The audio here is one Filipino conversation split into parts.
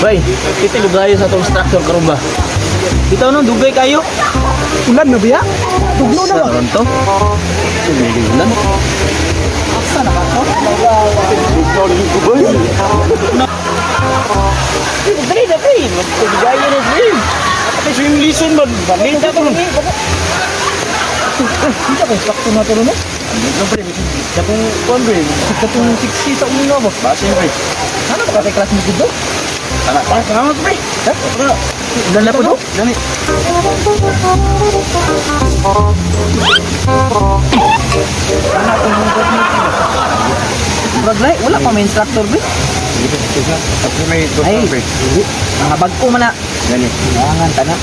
Bay, kita lugayo sa itong structure karon ba? Bitaw no, dugay kayo. Ulan na biya? Tugno na ba? Sa karon to. Sumili ulan. Asa na ba to? Dali na kay, magtugayo na swim. At swim lesson ba? Balin ka to. Hindi ka sakto na to no? Ano pre? Kapong konbre, kapong 60 sa ulo ba? Base pre. Ano ba kay class mo dito? Tara, salamat pre. Tara. Dala po do. Dali. Braglay, wala pa may instructor ba? Ako may Ay, mga bag ko man na. Dali. Langan ta na.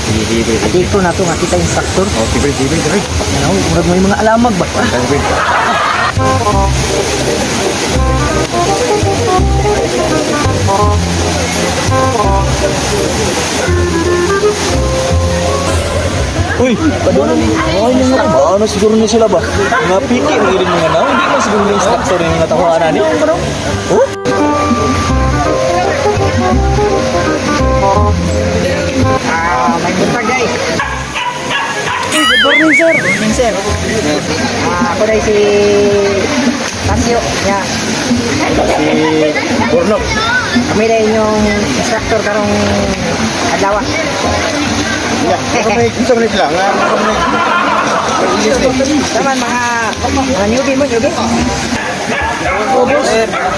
Dito na to nga kita instructor. Okay pre, dali. Ano, murag mo yung mga alamag ba? Dali pre. Uy, ano siguro ni sila ba? Mga piki, mga irin mga naw, hindi man siguro yung instructor yung mga tawanan niyo. Oh? May buntag guys. Good morning sir. Good morning sir. Ako dahil si Tasio. Yeah. Si Bornok. Kami dahil yung instructor karong adlaw. Ya, gusto mo sila nga. Taman mga newbie mo, newbie. Oh, boss.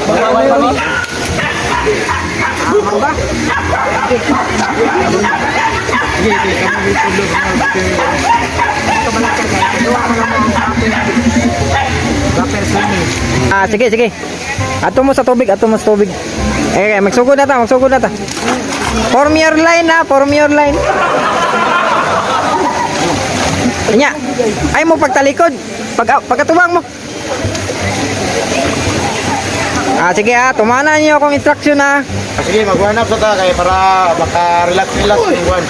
Bawal kami. Ano ba? Sige, sige. Ato mo sa tubig, ato mo sa tubig. Magsugod na ta, magsugod na ta. Form your line na, form your line. Nya, ay mo pagtalikod. Pagkatuwang mo. Sige tumana niyo akong instruction na. Sige, magwanap sa ta kay para maka-relax yung buwan.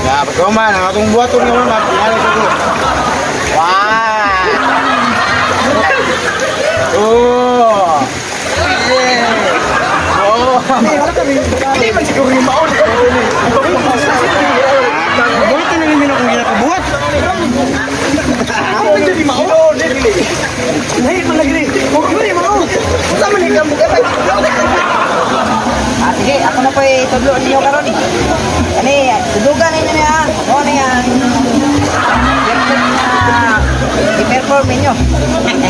Ya, pagkaman ang atong buhaton nga man, pinali sa ko. Wow! Oh! Yeah! Oh! Hindi man siguro yung maon. Buhat na namin akong ginakabuhat. Ako na di maon. Dahil man lagi rin. Huwag mo rin maon. Sama ni kamu kapag. Sige, ako na po itudlo niyo karon. Ani, tudugan ninyo niya. Ano na yan? I-perform ninyo. Ani.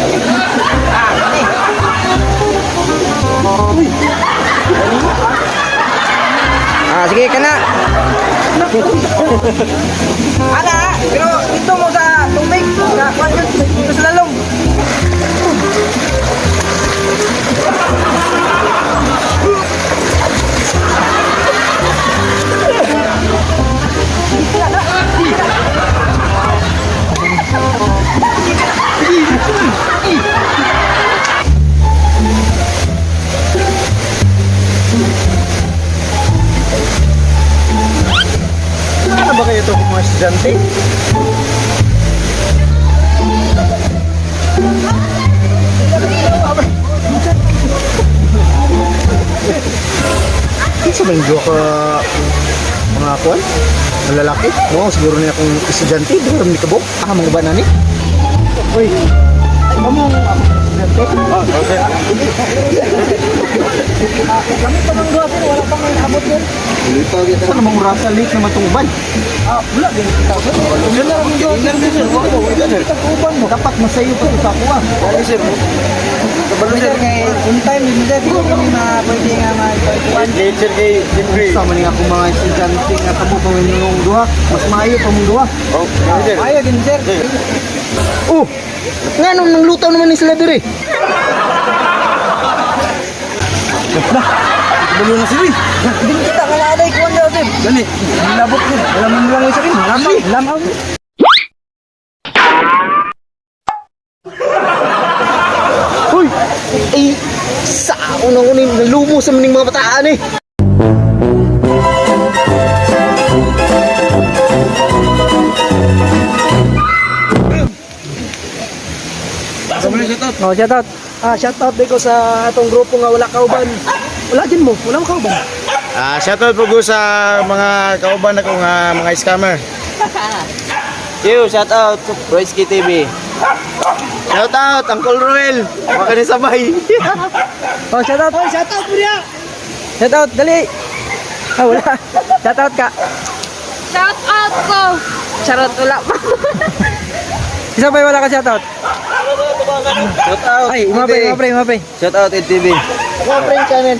Sige ka na. Ana, pero dito mo sa tubig. Dito sa lalong. Ano ba kayo ito mga estudyante? Isa ba yung ka mga kuwan? Malalaki? Oo, siguro na akong estudyante. Doon ni kabok. Mga ba na ni? Uy, ay mamong estudyante? Okay. Kami pa ng doon, wala pang may abot din. Saan namang rasa late na matungban? Wala din kita. Yan na rin doon. Uban mo. Dapat masayo pa ito ako ah. Ano sir? Kabalo sir, kay in time din sir, hindi kami na pwede nga mag-pagkuhan. Later kay Jeffrey. Sama niya akong mga estudyante nga tabo pa yung duha. Mas maayo pa mong duha. Oh, sir. Ayaw din sir. Oh! Nga nung lutaw naman ni sila dire. Balo na sila. Hindi kita kaladay kuhan daw sir. Gani, nilabot ko. Wala man lang sa rin. Lamaw. Hoy! Eh, sa unang-unin, nalumo sa maning mga bataan eh. Oh, shout out. Shout out din ko sa atong grupo nga wala kauban. Wala din mo, wala mo kauban. Shoutout po ko sa mga kauban akong mga scammer. You, shout out to Royski TV. Shoutout, Uncle Ruel. Baka ni sabay. Oh, shout out. Shoutout po niya. Shout out, dali. Ah, wala. Shout out ka. Shout out ko. Charot, wala pa. Isa pa wala ka shout out. Shout out. Ay, mapay. Shout out TV. Ako friend channel.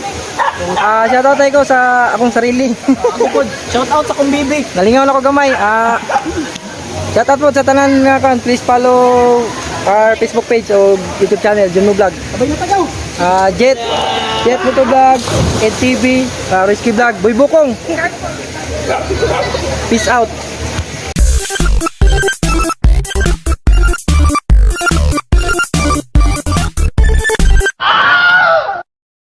Shout out ko sa akong sarili. Ako po, shoutout sa kong bibi. Nalingaw na ko gamay. Shout out po sa tanan nga kan. Please follow our Facebook page o YouTube channel, Junmo Vlog. Abay na tagaw. Jet Moto Vlog, Ed TV, Risky Vlog, Boy Bukong. Peace out.